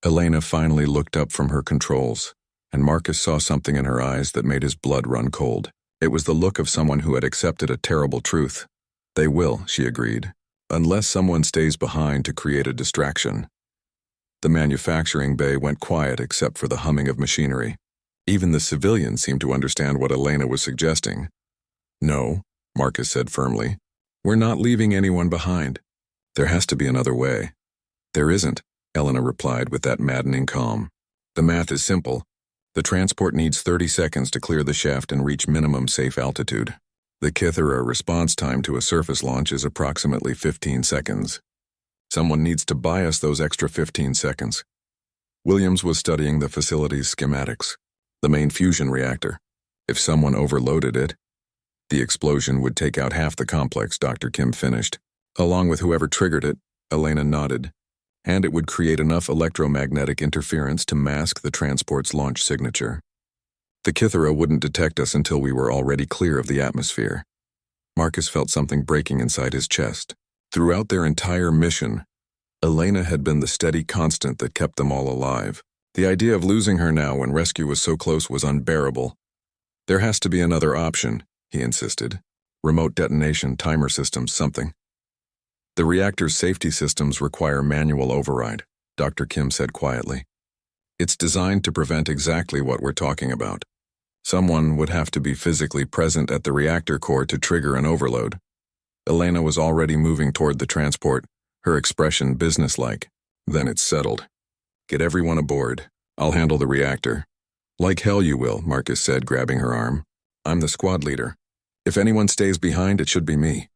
Elena finally looked up from her controls, and Marcus saw something in her eyes that made his blood run cold. It was the look of someone who had accepted a terrible truth. "They will," she agreed, "unless someone stays behind to create a distraction." The manufacturing bay went quiet except for the humming of machinery. Even the civilians seemed to understand what Elena was suggesting. "No," Marcus said firmly. "We're not leaving anyone behind. There has to be another way." "There isn't," Elena replied with that maddening calm. "The math is simple. The transport needs 30 seconds to clear the shaft and reach minimum safe altitude. The Kythera response time to a surface launch is approximately 15 seconds. Someone needs to buy us those extra 15 seconds." Williams was studying the facility's schematics. The main fusion reactor. If someone overloaded it, the explosion would take out half the complex, Dr. Kim finished. Along with whoever triggered it, Elena nodded, and it would create enough electromagnetic interference to mask the transport's launch signature. The Kythera wouldn't detect us until we were already clear of the atmosphere. Marcus felt something breaking inside his chest. Throughout their entire mission, Elena had been the steady constant that kept them all alive. The idea of losing her now when rescue was so close was unbearable. There has to be another option, he insisted. Remote detonation, timer systems, something. The reactor's safety systems require manual override, Dr. Kim said quietly. It's designed to prevent exactly what we're talking about. Someone would have to be physically present at the reactor core to trigger an overload. Elena was already moving toward the transport, her expression businesslike. Then it's settled. Get everyone aboard. I'll handle the reactor. Like hell you will, Marcus said, grabbing her arm. I'm the squad leader. If anyone stays behind, it should be me.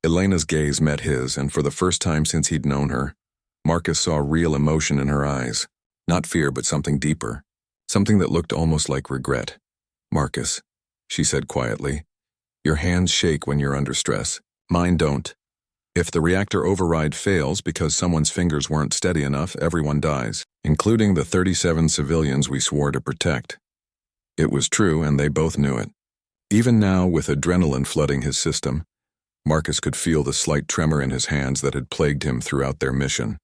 Elena's gaze met his, and for the first time since he'd known her, Marcus saw real emotion in her eyes. Not fear, but something deeper. Something that looked almost like regret. Marcus, she said quietly, your hands shake when you're under stress. Mine don't. If the reactor override fails because someone's fingers weren't steady enough, everyone dies, including the 37 civilians we swore to protect. It was true, and they both knew it. Even now, with adrenaline flooding his system, Marcus could feel the slight tremor in his hands that had plagued him throughout their mission.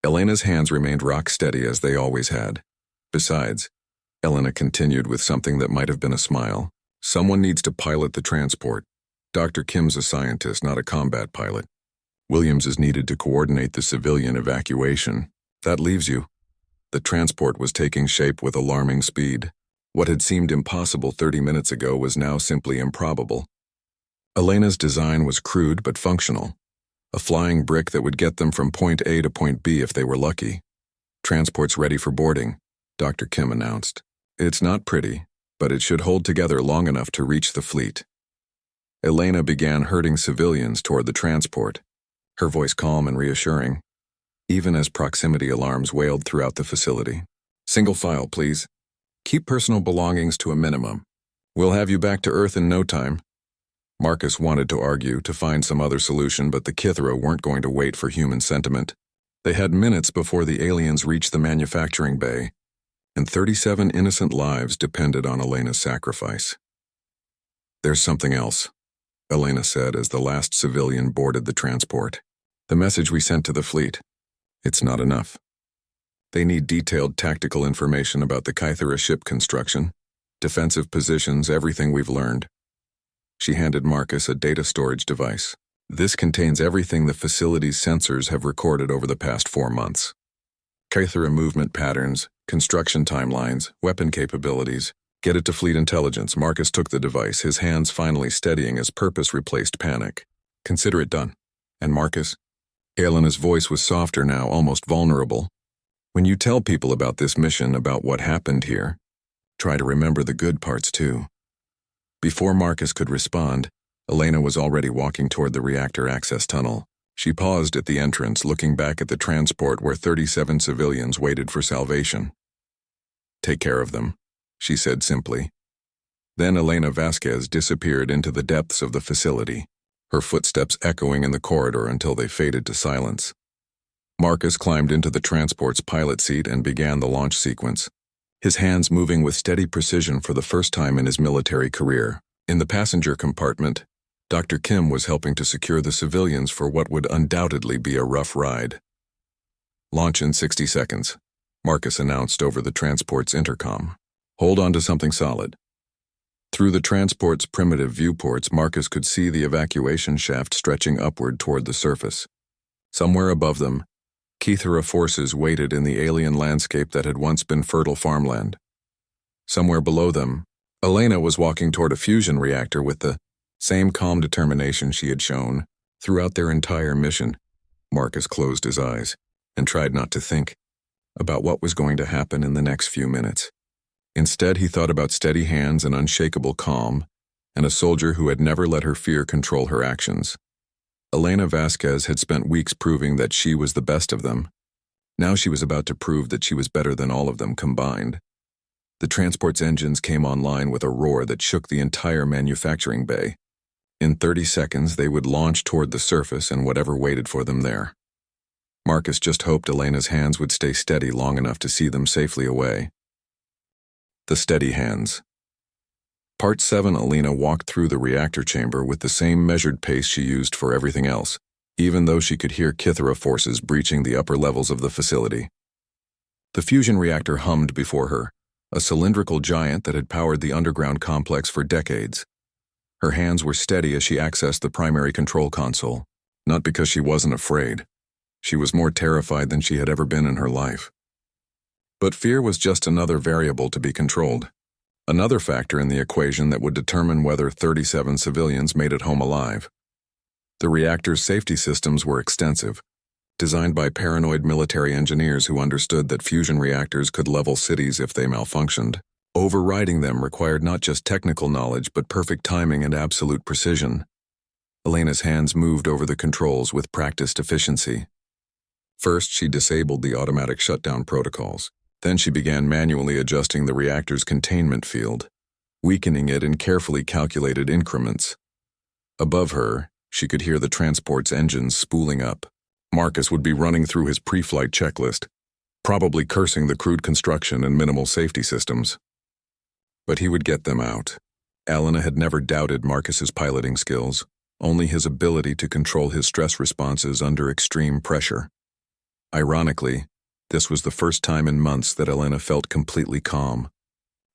Elena's hands remained rock steady as they always had. Besides, Elena continued with something that might have been a smile. Someone needs to pilot the transport. Dr. Kim's a scientist, not a combat pilot. Williams is needed to coordinate the civilian evacuation. That leaves you. The transport was taking shape with alarming speed. What had seemed impossible 30 minutes ago was now simply improbable. Elena's design was crude but functional. A flying brick that would get them from point A to point B if they were lucky. Transport's ready for boarding, Dr. Kim announced. It's not pretty, but it should hold together long enough to reach the fleet. Elena began herding civilians toward the transport, her voice calm and reassuring, even as proximity alarms wailed throughout the facility. Single file, please. Keep personal belongings to a minimum. We'll have you back to Earth in no time. Marcus wanted to argue to find some other solution, but the Kythera weren't going to wait for human sentiment. They had minutes before the aliens reached the manufacturing bay, and 37 innocent lives depended on Elena's sacrifice. There's something else, Elena said as the last civilian boarded the transport. The message we sent to the fleet. It's not enough. They need detailed tactical information about the Kythera ship construction, defensive positions, everything we've learned. She handed Marcus a data storage device. This contains everything the facility's sensors have recorded over the past 4 months. Kythera movement patterns, construction timelines, weapon capabilities. Get it to fleet intelligence. Marcus took the device, his hands finally steadying as purpose replaced panic. Consider it done. And Marcus? Elena's voice was softer now, almost vulnerable. When you tell people about this mission, about what happened here, try to remember the good parts too. Before Marcus could respond, Elena was already walking toward the reactor access tunnel. She paused at the entrance, looking back at the transport where 37 civilians waited for salvation. Take care of them, she said simply. Then Elena Vasquez disappeared into the depths of the facility, her footsteps echoing in the corridor until they faded to silence. Marcus climbed into the transport's pilot seat and began the launch sequence, his hands moving with steady precision for the first time in his military career. In the passenger compartment, Dr. Kim was helping to secure the civilians for what would undoubtedly be a rough ride. Launch in 60 seconds, Marcus announced over the transport's intercom. Hold on to something solid. Through the transport's primitive viewports, Marcus could see the evacuation shaft stretching upward toward the surface. Somewhere above them, Kythera forces waited in the alien landscape that had once been fertile farmland. Somewhere below them, Elena was walking toward a fusion reactor with the same calm determination she had shown throughout their entire mission. Marcus closed his eyes and tried not to think about what was going to happen in the next few minutes. Instead, he thought about steady hands and unshakable calm, and a soldier who had never let her fear control her actions. Elena Vasquez had spent weeks proving that she was the best of them. Now she was about to prove that she was better than all of them combined. The transport's engines came online with a roar that shook the entire manufacturing bay. In 30 seconds, they would launch toward the surface and whatever waited for them there. Marcus just hoped Elena's hands would stay steady long enough to see them safely away. The steady hands. Part 7. Elena walked through the reactor chamber with the same measured pace she used for everything else, even though she could hear Kythera forces breaching the upper levels of the facility. The fusion reactor hummed before her, a cylindrical giant that had powered the underground complex for decades. Her hands were steady as she accessed the primary control console, not because she wasn't afraid. She was more terrified than she had ever been in her life. But fear was just another variable to be controlled. Another factor in the equation that would determine whether 37 civilians made it home alive. The reactor's safety systems were extensive, designed by paranoid military engineers who understood that fusion reactors could level cities if they malfunctioned. Overriding them required not just technical knowledge but perfect timing and absolute precision. Elena's hands moved over the controls with practiced efficiency. First, she disabled the automatic shutdown protocols. Then she began manually adjusting the reactor's containment field, weakening it in carefully calculated increments. Above her, she could hear the transport's engines spooling up. Marcus would be running through his pre-flight checklist, probably cursing the crude construction and minimal safety systems. But he would get them out. Elena had never doubted Marcus's piloting skills, only his ability to control his stress responses under extreme pressure. Ironically, this was the first time in months that Elena felt completely calm.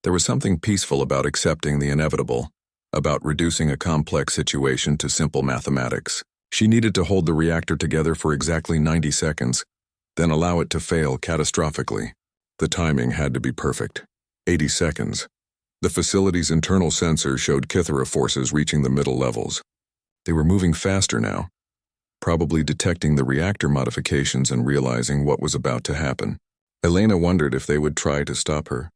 There was something peaceful about accepting the inevitable, about reducing a complex situation to simple mathematics. She needed to hold the reactor together for exactly 90 seconds, then allow it to fail catastrophically. The timing had to be perfect. 80 seconds. The facility's internal sensors showed Kythera forces reaching the middle levels. They were moving faster now, probably detecting the reactor modifications and realizing what was about to happen. Elena wondered if they would try to stop her,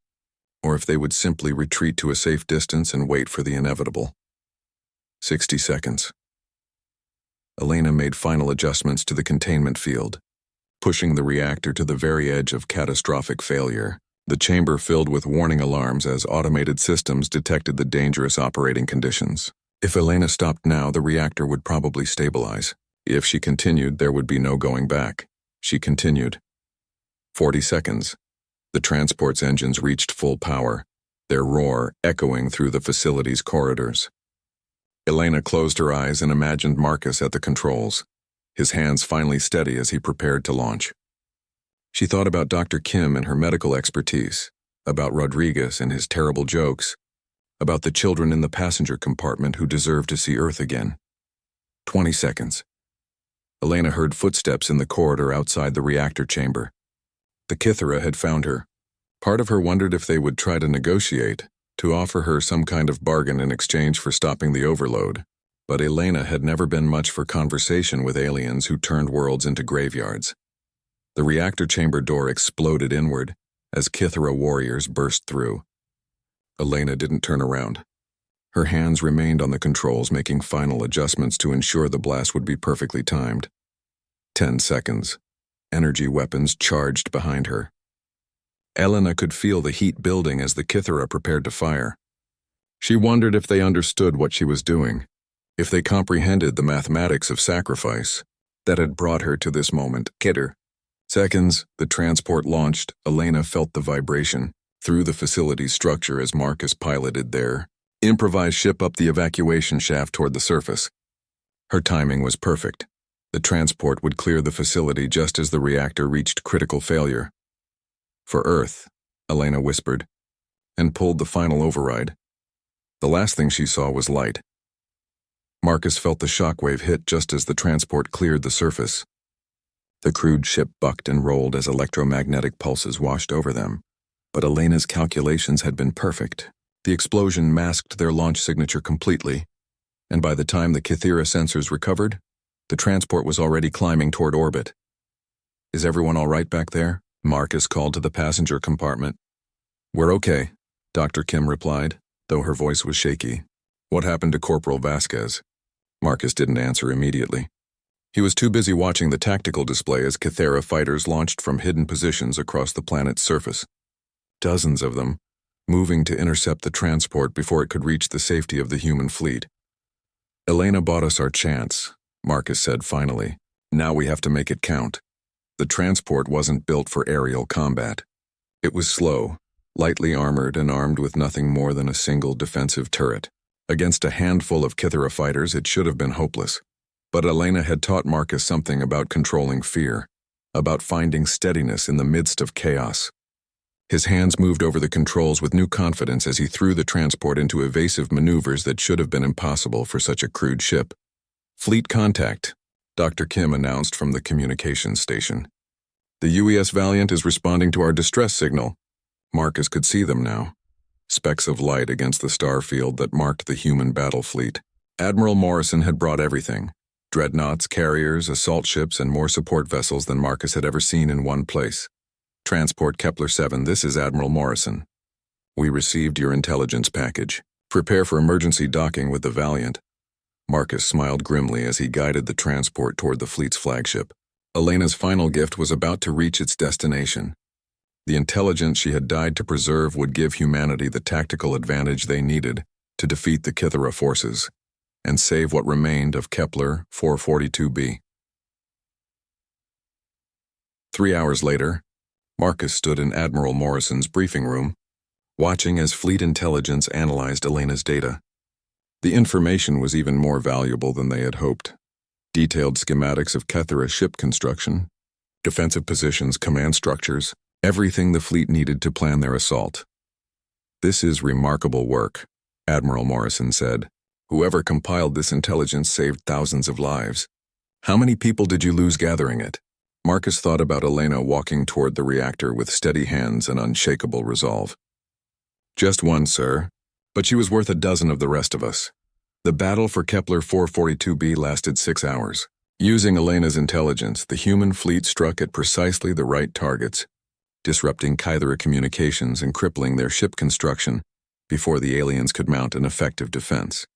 or if they would simply retreat to a safe distance and wait for the inevitable. 60 seconds. Elena made final adjustments to the containment field, pushing the reactor to the very edge of catastrophic failure. The chamber filled with warning alarms as automated systems detected the dangerous operating conditions. If Elena stopped now, the reactor would probably stabilize. If she continued, there would be no going back. She continued. 40 seconds. The transport's engines reached full power, their roar echoing through the facility's corridors. Elena closed her eyes and imagined Marcus at the controls, his hands finally steady as he prepared to launch. She thought about Dr. Kim and her medical expertise, about Rodriguez and his terrible jokes, about the children in the passenger compartment who deserved to see Earth again. 20 seconds. Elena heard footsteps in the corridor outside the reactor chamber. The Kythera had found her. Part of her wondered if they would try to negotiate, to offer her some kind of bargain in exchange for stopping the overload. But Elena had never been much for conversation with aliens who turned worlds into graveyards. The reactor chamber door exploded inward as Kythera warriors burst through. Elena didn't turn around. Her hands remained on the controls, making final adjustments to ensure the blast would be perfectly timed. 10 seconds. Energy weapons charged behind her. Elena could feel the heat building as the Kythera prepared to fire. She wondered if they understood what she was doing, if they comprehended the mathematics of sacrifice that had brought her to this moment. Kidder. Seconds, the transport launched. Elena felt the vibration through the facility's structure as Marcus piloted their improvised ship up the evacuation shaft toward the surface. Her timing was perfect. The transport would clear the facility just as the reactor reached critical failure. For Earth, Elena whispered, and pulled the final override. The last thing she saw was light. Marcus felt the shockwave hit just as the transport cleared the surface. The crude ship bucked and rolled as electromagnetic pulses washed over them. But Elena's calculations had been perfect. The explosion masked their launch signature completely, and by the time the Kythera sensors recovered, the transport was already climbing toward orbit. "Is everyone all right back there?" Marcus called to the passenger compartment. "We're okay," Dr. Kim replied, though her voice was shaky. "What happened to Corporal Vasquez?" Marcus didn't answer immediately. He was too busy watching the tactical display as Kythera fighters launched from hidden positions across the planet's surface. Dozens of them, moving to intercept the transport before it could reach the safety of the human fleet. Elena bought us our chance, Marcus said finally. Now we have to make it count. The transport wasn't built for aerial combat. It was slow, lightly armored and armed with nothing more than a single defensive turret. Against a handful of Kithara fighters, it should have been hopeless. But Elena had taught Marcus something about controlling fear, about finding steadiness in the midst of chaos. His hands moved over the controls with new confidence as he threw the transport into evasive maneuvers that should have been impossible for such a crude ship. Fleet contact, Dr. Kim announced from the communications station. The UES Valiant is responding to our distress signal. Marcus could see them now, specks of light against the star field that marked the human battle fleet. Admiral Morrison had brought everything: dreadnoughts, carriers, assault ships, and more support vessels than Marcus had ever seen in one place. Transport Kepler 7, this is Admiral Morrison. We received your intelligence package. Prepare for emergency docking with the Valiant. Marcus smiled grimly as he guided the transport toward the fleet's flagship. Elena's final gift was about to reach its destination. The intelligence she had died to preserve would give humanity the tactical advantage they needed to defeat the Kithara forces and save what remained of Kepler 442b. 3 hours later, Marcus stood in Admiral Morrison's briefing room, watching as fleet intelligence analyzed Elena's data. The information was even more valuable than they had hoped. Detailed schematics of Kithara ship construction, defensive positions, command structures, everything the fleet needed to plan their assault. This is remarkable work, Admiral Morrison said. Whoever compiled this intelligence saved thousands of lives. How many people did you lose gathering it? Marcus thought about Elena walking toward the reactor with steady hands and unshakable resolve. Just one, sir, but she was worth a dozen of the rest of us. The battle for Kepler 442b lasted 6 hours. Using Elena's intelligence, the human fleet struck at precisely the right targets, disrupting Kithara communications and crippling their ship construction before the aliens could mount an effective defense.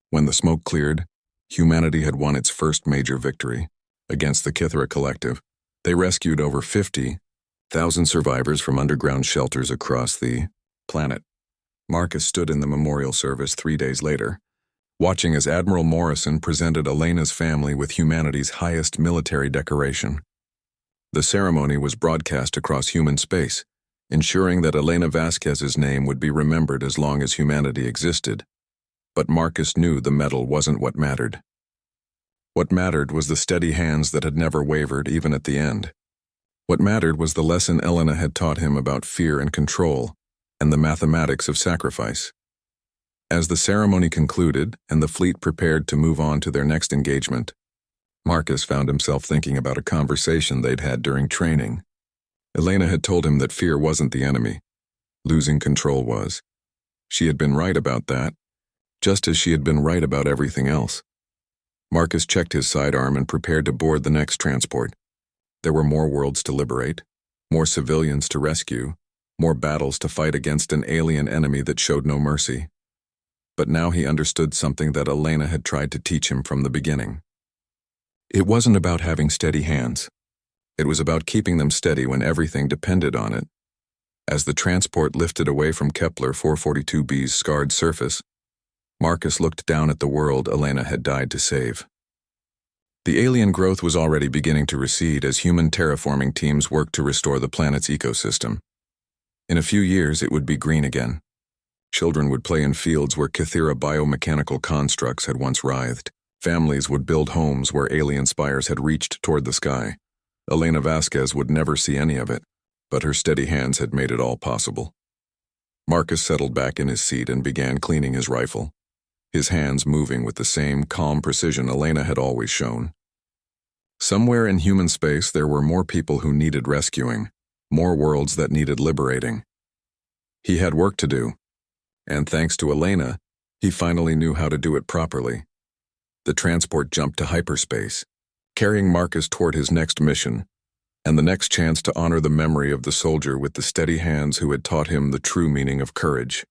When the smoke cleared, humanity had won its first major victory. Against the Kithara Collective, they rescued over 50,000 survivors from underground shelters across the planet. Marcus stood in the memorial service 3 days later, watching as Admiral Morrison presented Elena's family with humanity's highest military decoration. The ceremony was broadcast across human space, ensuring that Elena Vasquez's name would be remembered as long as humanity existed. But Marcus knew the medal wasn't what mattered. What mattered was the steady hands that had never wavered, even at the end. What mattered was the lesson Elena had taught him about fear and control, and the mathematics of sacrifice. As the ceremony concluded and the fleet prepared to move on to their next engagement, Marcus found himself thinking about a conversation they'd had during training. Elena had told him that fear wasn't the enemy. Losing control was. She had been right about that, just as she had been right about everything else. Marcus checked his sidearm and prepared to board the next transport. There were more worlds to liberate, more civilians to rescue, more battles to fight against an alien enemy that showed no mercy. But now he understood something that Elena had tried to teach him from the beginning. It wasn't about having steady hands. It was about keeping them steady when everything depended on it. As the transport lifted away from Kepler 442b's scarred surface, Marcus looked down at the world Elena had died to save. The alien growth was already beginning to recede as human terraforming teams worked to restore the planet's ecosystem. In a few years, it would be green again. Children would play in fields where Kithara biomechanical constructs had once writhed. Families would build homes where alien spires had reached toward the sky. Elena Vasquez would never see any of it, but her steady hands had made it all possible. Marcus settled back in his seat and began cleaning his rifle, his hands moving with the same calm precision Elena had always shown. Somewhere in human space there were more people who needed rescuing, more worlds that needed liberating. He had work to do, and thanks to Elena, he finally knew how to do it properly. The transport jumped to hyperspace, carrying Marcus toward his next mission, and the next chance to honor the memory of the soldier with the steady hands who had taught him the true meaning of courage.